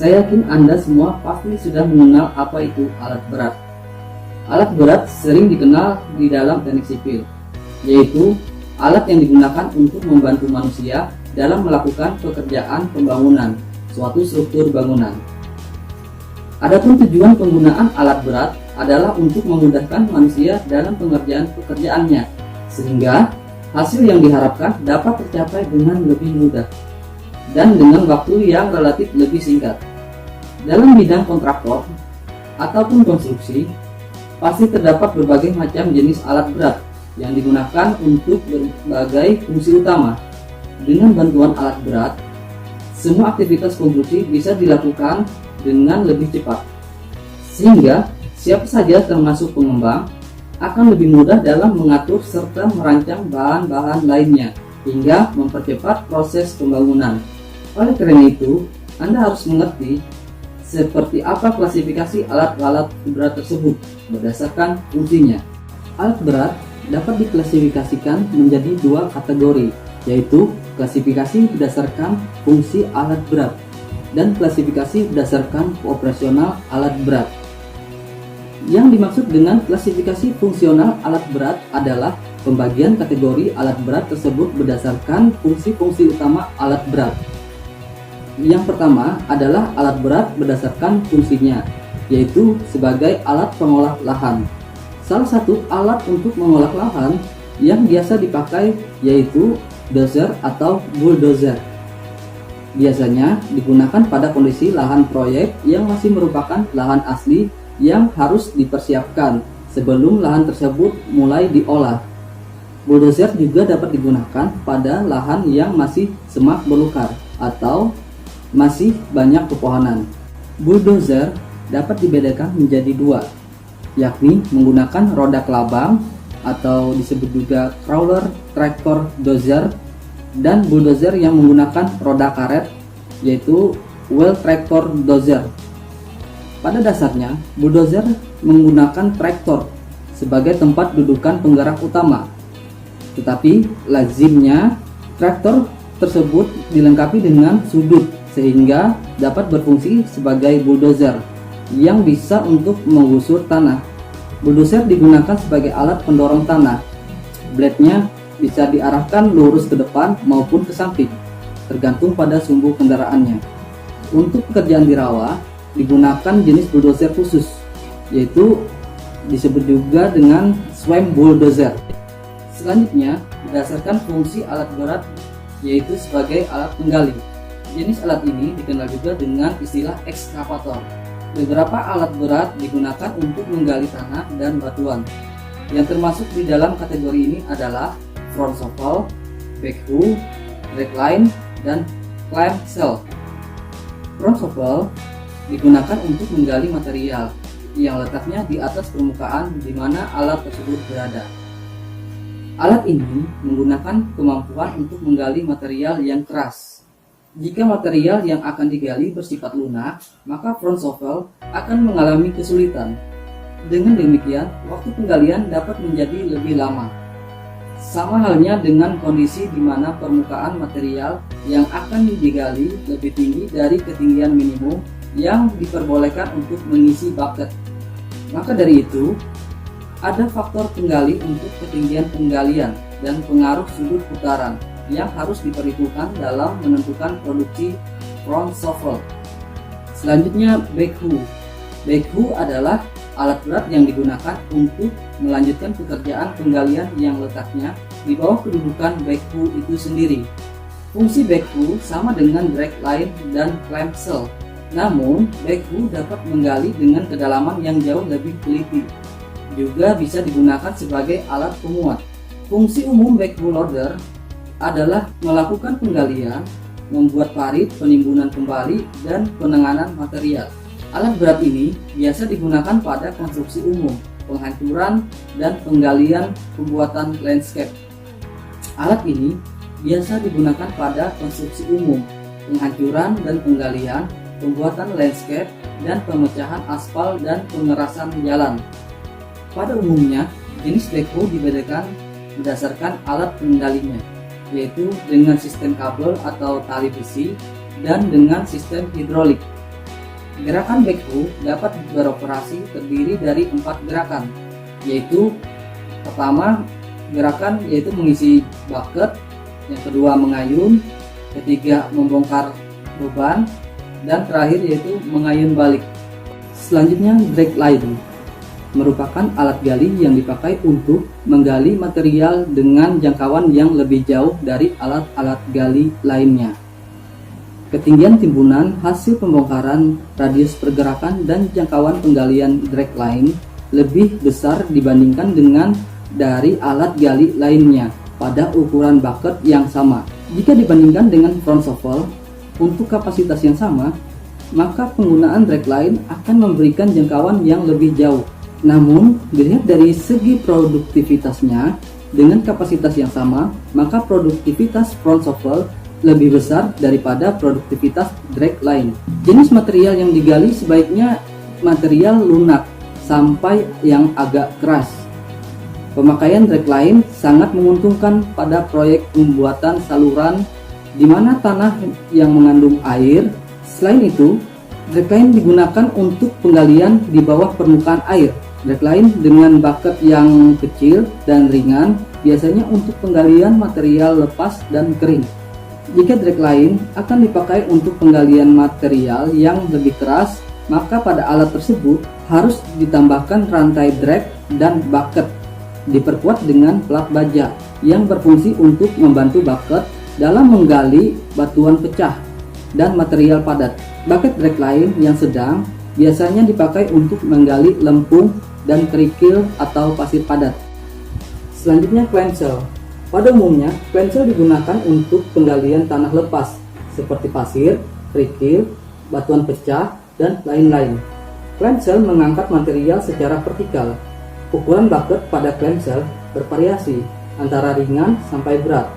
Saya yakin Anda semua pasti sudah mengenal apa itu alat berat. Alat berat sering dikenal di dalam teknik sipil, yaitu alat yang digunakan untuk membantu manusia dalam melakukan pekerjaan pembangunan suatu struktur bangunan. Adapun tujuan penggunaan alat berat adalah untuk memudahkan manusia dalam pengerjaan pekerjaannya, sehingga hasil yang diharapkan dapat tercapai dengan lebih mudah dan dengan waktu yang relatif lebih singkat. Dalam bidang kontraktor ataupun konstruksi, pasti terdapat berbagai macam jenis alat berat yang digunakan untuk berbagai fungsi utama. Dengan bantuan alat berat, semua aktivitas konstruksi bisa dilakukan dengan lebih cepat, sehingga siapa saja termasuk pengembang akan lebih mudah dalam mengatur serta merancang bahan-bahan lainnya hingga mempercepat proses pembangunan. Oleh karena itu, Anda harus mengerti seperti apa klasifikasi alat-alat berat tersebut berdasarkan fungsinya. Alat berat dapat diklasifikasikan menjadi dua kategori, yaitu klasifikasi berdasarkan fungsi alat berat dan klasifikasi berdasarkan operasional alat berat. Yang dimaksud dengan klasifikasi fungsional alat berat adalah pembagian kategori alat berat tersebut berdasarkan fungsi-fungsi utama alat berat. Yang pertama adalah alat berat berdasarkan fungsinya, yaitu sebagai alat pengolah lahan. Salah satu alat untuk mengolah lahan yang biasa dipakai yaitu dozer atau bulldozer. Biasanya digunakan pada kondisi lahan proyek yang masih merupakan lahan asli yang harus dipersiapkan sebelum lahan tersebut mulai diolah. Bulldozer juga dapat digunakan pada lahan yang masih semak belukar atau masih banyak pepohonan. Bulldozer dapat dibedakan menjadi dua, yakni menggunakan roda kelabang atau disebut juga crawler tractor dozer, dan bulldozer yang menggunakan roda karet yaitu wheel tractor dozer. Pada dasarnya, bulldozer menggunakan traktor sebagai tempat dudukan penggerak utama, tetapi lazimnya traktor tersebut dilengkapi dengan sudut sehingga dapat berfungsi sebagai bulldozer yang bisa untuk menggusur tanah. Bulldozer digunakan sebagai alat pendorong tanah. Blade-nya bisa diarahkan lurus ke depan maupun ke samping, tergantung pada sumbu kendaraannya. Untuk pekerjaan di rawa, digunakan jenis bulldozer khusus, yaitu disebut juga dengan swam bulldozer. Selanjutnya, berdasarkan fungsi alat berat, yaitu sebagai alat penggali. Jenis alat ini dikenal juga dengan istilah ekskavator. Beberapa alat berat digunakan untuk menggali tanah dan batuan. Yang termasuk di dalam kategori ini adalah front shovel, backhoe, dragline, dan clamp shell. Front shovel digunakan untuk menggali material yang letaknya di atas permukaan di mana alat tersebut berada. Alat ini menggunakan kemampuan untuk menggali material yang keras. Jika material yang akan digali bersifat lunak, maka front shovel akan mengalami kesulitan. Dengan demikian, waktu penggalian dapat menjadi lebih lama. Sama halnya dengan kondisi di mana permukaan material yang akan digali lebih tinggi dari ketinggian minimum yang diperbolehkan untuk mengisi bucket. Maka dari itu, ada faktor penggali untuk ketinggian penggalian dan pengaruh sudut putaran yang harus diperhitungkan dalam menentukan produksi front shovel. Selanjutnya, backhoe. Backhoe adalah alat berat yang digunakan untuk melanjutkan pekerjaan penggalian yang letaknya di bawah kedudukan backhoe itu sendiri. Fungsi backhoe sama dengan dragline dan clamp shell. Namun, backhoe dapat menggali dengan kedalaman yang jauh lebih teliti. Juga bisa digunakan sebagai alat pemuat. Fungsi umum backhoe loader adalah melakukan penggalian, membuat parit, penimbunan kembali, dan penanganan material. Alat berat ini biasa digunakan pada konstruksi umum, penghancuran, dan penggalian pembuatan landscape. Alat ini biasa digunakan pada konstruksi umum, penghancuran dan penggalian, pembuatan landscape, dan pemecahan aspal dan pengerasan jalan. Pada umumnya, jenis backhoe dibedakan berdasarkan alat pengendalinya, yaitu dengan sistem kabel atau tali besi dan dengan sistem hidrolik. Gerakan backhoe dapat beroperasi terdiri dari 4 gerakan, yaitu pertama gerakan yaitu mengisi bucket, yang kedua mengayun, ketiga membongkar beban, dan terakhir yaitu mengayun balik. Selanjutnya drag line merupakan alat gali yang dipakai untuk menggali material dengan jangkauan yang lebih jauh dari alat-alat gali lainnya. Ketinggian timbunan, hasil pembongkaran, radius pergerakan, dan jangkauan penggalian drag line lebih besar dibandingkan dengan dari alat gali lainnya pada ukuran bucket yang sama. Jika dibandingkan dengan front shovel untuk kapasitas yang sama, maka penggunaan drag line akan memberikan jangkauan yang lebih jauh. Namun, dilihat dari segi produktivitasnya, dengan kapasitas yang sama, maka produktivitas front shovel lebih besar daripada produktivitas drag line. Jenis material yang digali sebaiknya material lunak sampai yang agak keras. Pemakaian drag line sangat menguntungkan pada proyek pembuatan saluran di mana tanah yang mengandung air. Selain itu, drag line digunakan untuk penggalian di bawah permukaan air. Drag line dengan bucket yang kecil dan ringan biasanya untuk penggalian material lepas dan kering. Jika drag line akan dipakai untuk penggalian material yang lebih keras, maka pada alat tersebut harus ditambahkan rantai drag dan bucket, diperkuat dengan plat baja yang berfungsi untuk membantu bucket dalam menggali batuan pecah dan material padat. Bucket drag line yang sedang biasanya dipakai untuk menggali lempung dan kerikil atau pasir padat. Selanjutnya clamshell. Pada umumnya, clamshell digunakan untuk penggalian tanah lepas seperti pasir, kerikil, batuan pecah, dan lain-lain. Clamshell mengangkat material secara vertikal. Ukuran bucket pada clamshell bervariasi antara ringan sampai berat.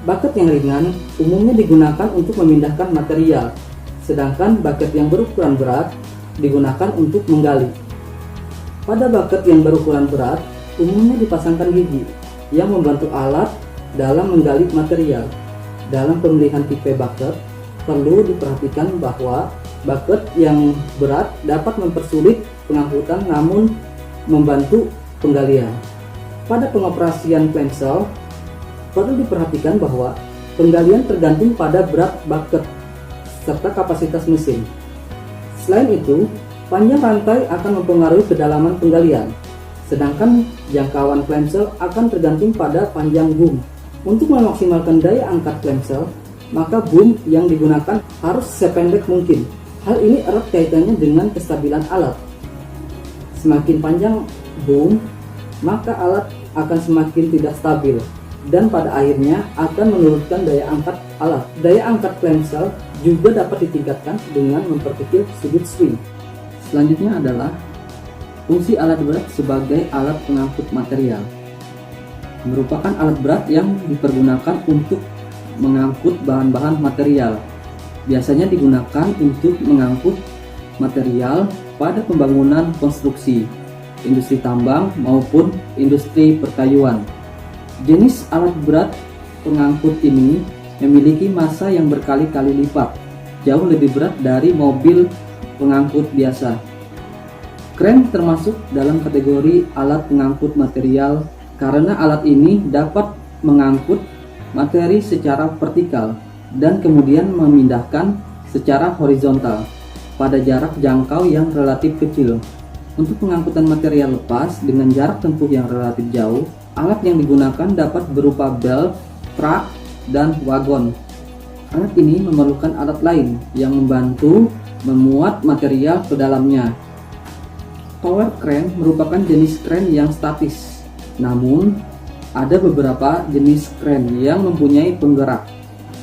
Bucket yang ringan umumnya digunakan untuk memindahkan material, sedangkan bucket yang berukuran berat digunakan untuk menggali. Pada bucket yang berukuran berat umumnya dipasangkan gigi yang membantu alat dalam menggali material. Dalam pemilihan tipe bucket, perlu diperhatikan bahwa bucket yang berat dapat mempersulit pengangkutan namun membantu penggalian. Pada pengoperasian clamshell, perlu diperhatikan bahwa penggalian tergantung pada berat bucket serta kapasitas mesin. Selain itu, panjang rantai akan mempengaruhi kedalaman penggalian. Sedangkan jangkauan clamshell akan tergantung pada panjang boom. Untuk memaksimalkan daya angkat clamshell, maka boom yang digunakan harus sependek mungkin. Hal ini erat kaitannya dengan kestabilan alat. Semakin panjang boom, maka alat akan semakin tidak stabil dan pada akhirnya akan menurunkan daya angkat alat. Daya angkat clamshell juga dapat ditingkatkan dengan memperkecil sudut swing. Selanjutnya adalah fungsi alat berat sebagai alat pengangkut material. Merupakan alat berat yang dipergunakan untuk mengangkut bahan-bahan material. Biasanya digunakan untuk mengangkut material pada pembangunan konstruksi, industri tambang maupun industri perkayuan. Jenis alat berat pengangkut ini memiliki massa yang berkali-kali lipat, jauh lebih berat dari mobil pengangkut biasa. Kren termasuk dalam kategori alat pengangkut material karena alat ini dapat mengangkut materi secara vertikal dan kemudian memindahkan secara horizontal pada jarak jangkau yang relatif kecil. Untuk pengangkutan material lepas dengan jarak tempuh yang relatif jauh, alat yang digunakan dapat berupa belt, truk, dan wagon. Alat ini memerlukan alat lain yang membantu memuat material ke dalamnya. Tower crane merupakan jenis crane yang statis, namun ada beberapa jenis crane yang mempunyai penggerak.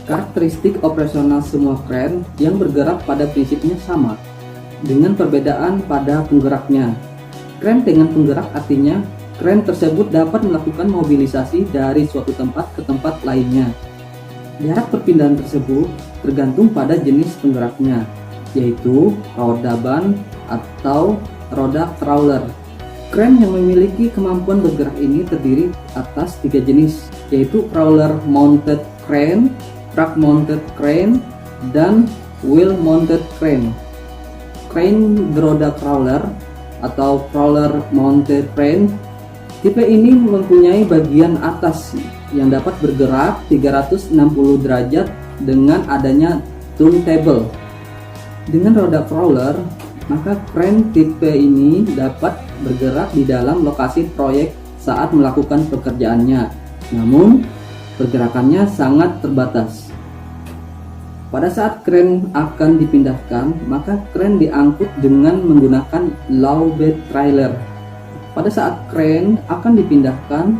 Karakteristik operasional semua crane yang bergerak pada prinsipnya sama, dengan perbedaan pada penggeraknya. Crane dengan penggerak artinya crane tersebut dapat melakukan mobilisasi dari suatu tempat ke tempat lainnya. Jarak perpindahan tersebut tergantung pada jenis penggeraknya, yaitu roda ban atau roda crawler. Crane yang memiliki kemampuan bergerak ini terdiri atas 3 jenis, yaitu crawler mounted crane, truck mounted crane, dan wheel mounted crane. crane beroda crawler atau crawler mounted crane. Tipe ini mempunyai bagian atas yang dapat bergerak 360 derajat dengan adanya turntable. Dengan roda crawler, maka crane tipe ini dapat bergerak di dalam lokasi proyek saat melakukan pekerjaannya. Namun, pergerakannya sangat terbatas. Pada saat crane akan dipindahkan, maka crane diangkut dengan menggunakan low bed trailer. Pada saat crane akan dipindahkan,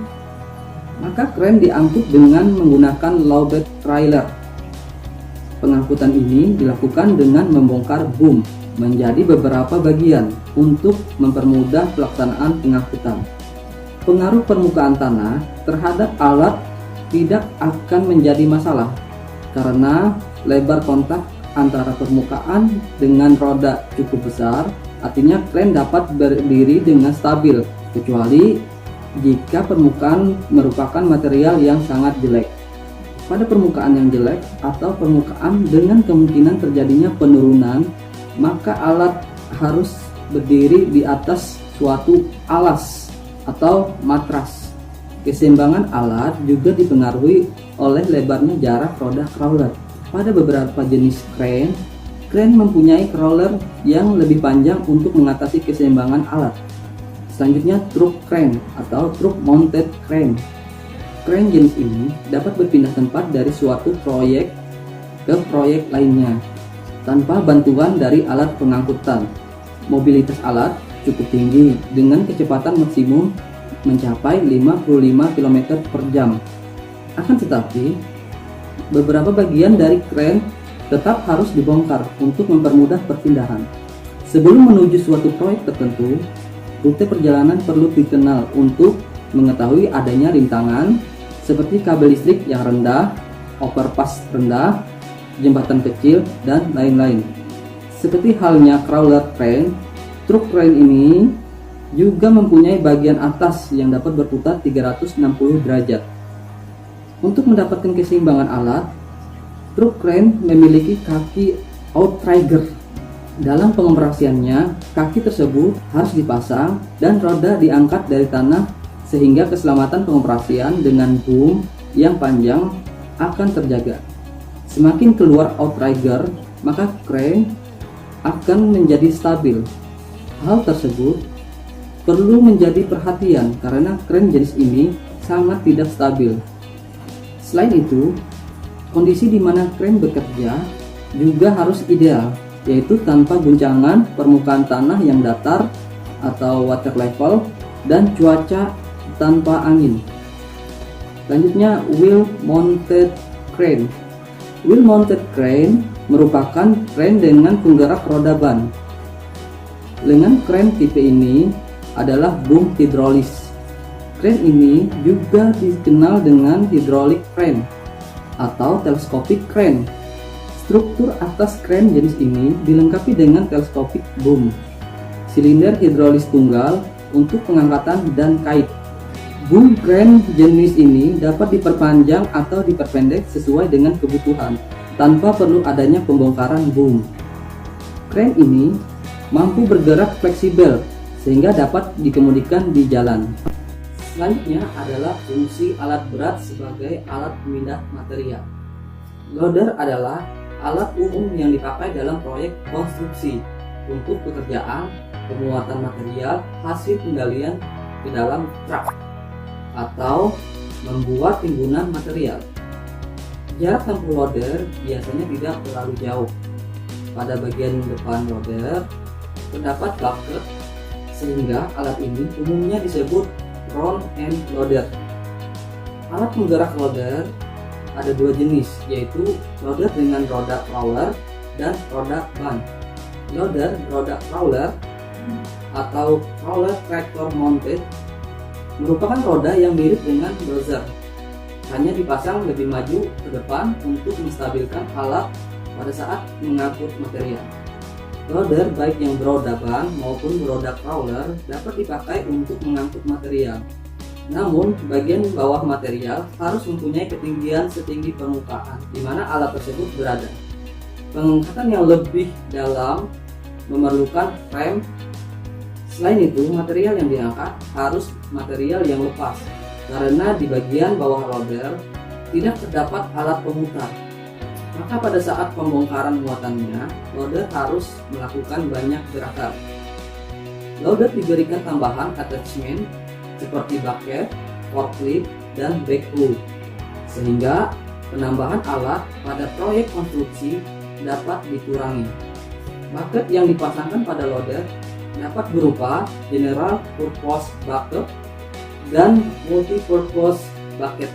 maka crane diangkut dengan menggunakan low bed trailer. Pengangkutan ini dilakukan dengan membongkar boom menjadi beberapa bagian untuk mempermudah pelaksanaan pengangkutan. Pengaruh permukaan tanah terhadap alat tidak akan menjadi masalah karena lebar kontak antara permukaan dengan roda cukup besar, artinya crane dapat berdiri dengan stabil, kecuali jika permukaan merupakan material yang sangat jelek. Pada permukaan yang jelek atau permukaan dengan kemungkinan terjadinya penurunan, maka alat harus berdiri di atas suatu alas atau matras. Keseimbangan alat juga dipengaruhi oleh lebarnya jarak roda crawler. Pada beberapa jenis crane mempunyai crawler yang lebih panjang untuk mengatasi keseimbangan alat. Selanjutnya truck crane atau truck mounted crane. Crane jenis ini dapat berpindah tempat dari suatu proyek ke proyek lainnya tanpa bantuan dari alat pengangkutan. Mobilitas alat cukup tinggi dengan kecepatan maksimum mencapai 55 km per jam. Akan tetapi, beberapa bagian dari crane tetap harus dibongkar untuk mempermudah perpindahan. Sebelum menuju suatu proyek tertentu, rute perjalanan perlu dikenal untuk mengetahui adanya rintangan seperti kabel listrik yang rendah, overpass rendah, jembatan kecil, dan lain-lain. Seperti halnya crawler crane, truck crane ini juga mempunyai bagian atas yang dapat berputar 360 derajat. Untuk mendapatkan keseimbangan alat, truck crane memiliki kaki outrigger. Dalam pengoperasiannya, kaki tersebut harus dipasang dan roda diangkat dari tanah sehingga keselamatan pengoperasian dengan boom yang panjang akan terjaga. Semakin keluar outrigger, maka crane akan menjadi stabil. Hal tersebut perlu menjadi perhatian karena crane jenis ini sangat tidak stabil. Selain itu, kondisi di mana crane bekerja juga harus ideal, yaitu tanpa guncangan permukaan tanah yang datar atau water level dan cuaca tanpa angin. Selanjutnya, wheel mounted crane. Wheel mounted crane merupakan crane dengan penggerak roda ban. Lengan crane tipe ini adalah boom hidrolis. Crane ini juga dikenal dengan hydraulic crane atau telescopic crane. Struktur atas crane jenis ini dilengkapi dengan telescopic boom, silinder hidrolis tunggal untuk pengangkatan dan kait. Boom crane jenis ini dapat diperpanjang atau diperpendek sesuai dengan kebutuhan tanpa perlu adanya pembongkaran boom. Crane ini mampu bergerak fleksibel sehingga dapat dikemudikan di jalan. Selanjutnya adalah fungsi alat berat sebagai alat pemindah material. Loader adalah alat umum yang dipakai dalam proyek konstruksi untuk pekerjaan pemuatan material hasil penggalian ke dalam truk atau membuat timbunan material. Jarak tempuh loader biasanya tidak terlalu jauh. Pada bagian depan loader terdapat bucket sehingga alat ini umumnya disebut front end loader. Alat penggerak loader ada dua jenis, yaitu loader dengan roda crawler dan roda ban. Loader roda crawler atau crawler tractor mounted merupakan roda yang mirip dengan dozer, hanya dipasang lebih maju ke depan untuk menstabilkan alat pada saat mengangkut material. Loader baik yang beroda ban maupun beroda crawler dapat dipakai untuk mengangkut material. Namun, bagian bawah material harus mempunyai ketinggian setinggi permukaan di mana alat tersebut berada. Pengangkatan yang lebih dalam memerlukan rem. Selain itu, material yang diangkat harus material yang lepas, karena di bagian bawah loader tidak terdapat alat pemutar. Maka pada saat pembongkaran muatannya, loader harus melakukan banyak gerakan. Loader diberikan tambahan attachment seperti bucket, forklift, dan backhoe, sehingga penambahan alat pada proyek konstruksi dapat dikurangi. Bucket yang dipasangkan pada loader dapat berupa general purpose bucket dan multi-purpose bucket.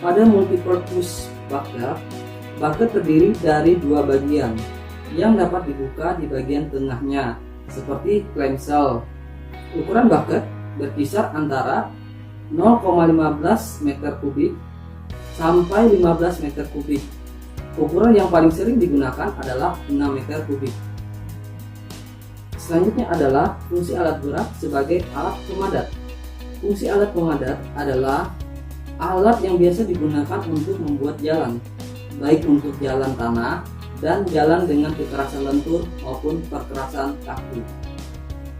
Pada multi-purpose bucket terdiri dari dua bagian yang dapat dibuka di bagian tengahnya seperti clamshell. Ukuran bucket berkisar antara 0,15 meter kubik sampai 15 meter kubik. Ukuran yang paling sering digunakan adalah 6 meter kubik. Selanjutnya adalah fungsi alat berat sebagai alat pemadat. Fungsi alat pemadat adalah alat yang biasa digunakan untuk membuat jalan, baik untuk jalan tanah dan jalan dengan kekerasan lentur maupun perkerasan kaku.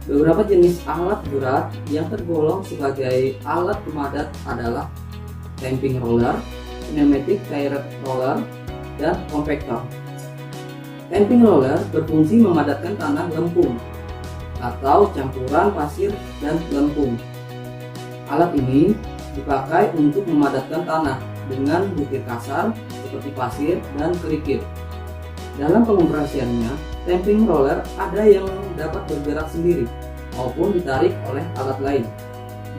Beberapa jenis alat berat yang tergolong sebagai alat pemadat adalah stamping roller, pneumatic tire roller, dan compactor. Stamping roller berfungsi memadatkan tanah lempung atau campuran pasir dan lempung. Alat ini dipakai untuk memadatkan tanah dengan bukit kasar seperti pasir dan kerikil. Dalam pengoperasiannya, stamping roller ada yang dapat bergerak sendiri maupun ditarik oleh alat lain.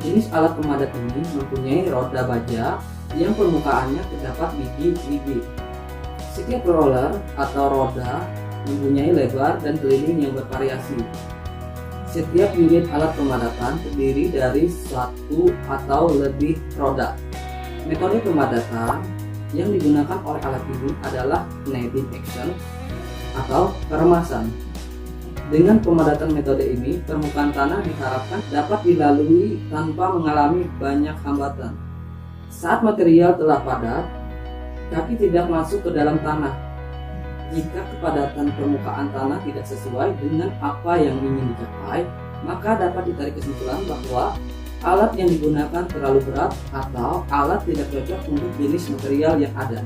Jenis alat pemadat ini mempunyai roda baja yang permukaannya terdapat biji-biji. Setiap roller atau roda mempunyai lebar dan keliling yang bervariasi. Setiap unit alat pemadatan terdiri dari satu atau lebih roda. Metode pemadatan yang digunakan oleh alat ini adalah kneading action atau keremasan. Dengan pemadatan metode ini, permukaan tanah diharapkan dapat dilalui tanpa mengalami banyak hambatan. Saat material telah padat, kaki tidak masuk ke dalam tanah. Jika kepadatan permukaan tanah tidak sesuai dengan apa yang ingin dicapai, maka dapat ditarik kesimpulan bahwa alat yang digunakan terlalu berat atau alat tidak cocok untuk jenis material yang ada.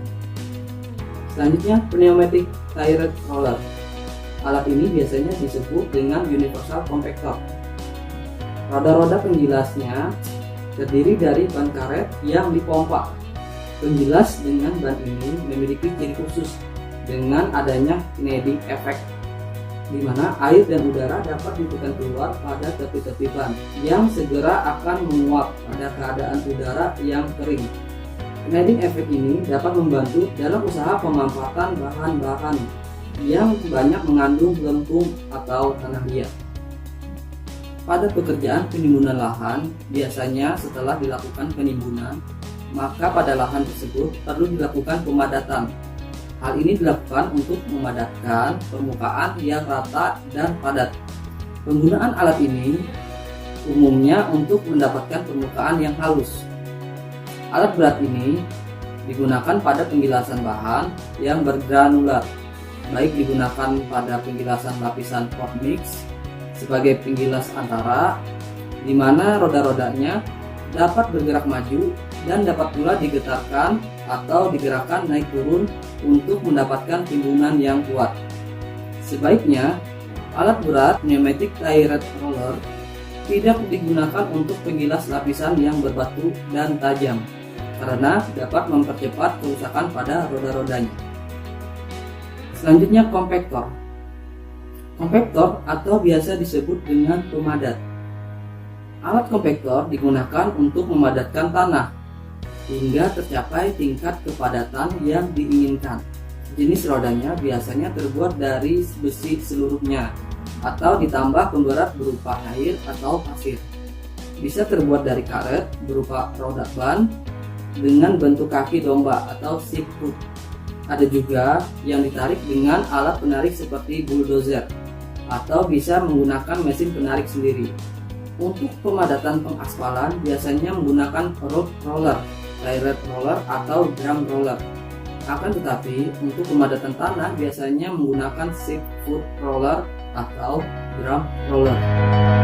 Selanjutnya, pneumatic tire roller. Alat ini biasanya disebut dengan universal compactor. Roda-roda penggilasnya terdiri dari ban karet yang dipompa. Penggilas dengan ban ini memiliki ciri khusus dengan adanya kneading effect, di mana air dan udara dapat ditekan keluar pada tepi-tepi ban yang segera akan menguap pada keadaan udara yang kering. Kneading effect ini dapat membantu dalam usaha pemanfaatan bahan-bahan yang banyak mengandung lempung atau tanah liat. Pada pekerjaan penimbunan lahan, biasanya setelah dilakukan penimbunan, maka pada lahan tersebut perlu dilakukan pemadatan. Hal ini dilakukan untuk memadatkan permukaan yang rata dan padat. Penggunaan alat ini umumnya untuk mendapatkan permukaan yang halus. Alat berat ini digunakan pada penggilasan bahan yang bergranular, baik digunakan pada penggilasan lapisan hot mix sebagai penggilas antara, di mana roda-rodanya dapat bergerak maju dan dapat pula digetarkan atau digerakkan naik turun untuk mendapatkan timbunan yang kuat. Sebaiknya, alat berat pneumatic tire roller tidak digunakan untuk penggilas lapisan yang berbatu dan tajam, karena dapat mempercepat kerusakan pada roda-rodanya. Selanjutnya, compactor. Compactor atau biasa disebut dengan pemadat. Alat compactor digunakan untuk memadatkan tanah hingga tercapai tingkat kepadatan yang diinginkan. Jenis rodanya biasanya terbuat dari besi seluruhnya atau ditambah pemberat berupa air atau pasir. Bisa terbuat dari karet berupa roda ban dengan bentuk kaki domba atau sheep hook. Ada juga yang ditarik dengan alat penarik seperti bulldozer atau bisa menggunakan mesin penarik sendiri. Untuk pemadatan pengaspalan biasanya menggunakan road roller, tire roller atau drum roller. Akan tetapi untuk pemadatan tanah biasanya menggunakan sheep foot roller atau drum roller.